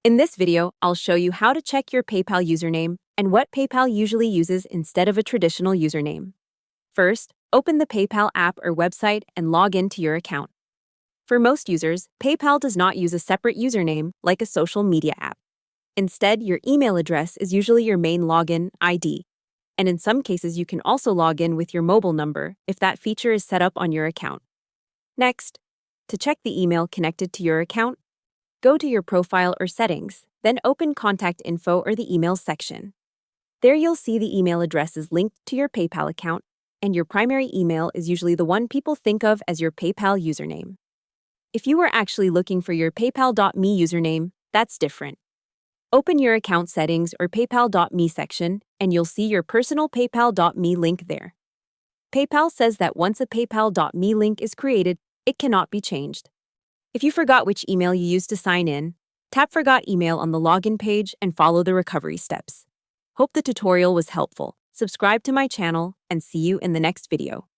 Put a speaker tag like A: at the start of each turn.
A: In this video, I'll show you how to check your PayPal username and what PayPal usually uses instead of a traditional username. First, open the PayPal app or website and log into your account. For most users, PayPal does not use a separate username like a social media app. Instead, your email address is usually your main login ID. And in some cases, you can also log in with your mobile number if that feature is set up on your account. Next, to check the email connected to your account, go to your profile or settings, then open Contact Info or the Emails section. There you'll see the email address is linked to your PayPal account, and your primary email is usually the one people think of as your PayPal username. If you were actually looking for your PayPal.me username, that's different. Open your account settings or PayPal.me section, and you'll see your personal PayPal.me link there. PayPal says that once a PayPal.me link is created, it cannot be changed. If you forgot which email you used to sign in, tap Forgot Email on the login page and follow the recovery steps. Hope the tutorial was helpful. Subscribe to my channel and see you in the next video.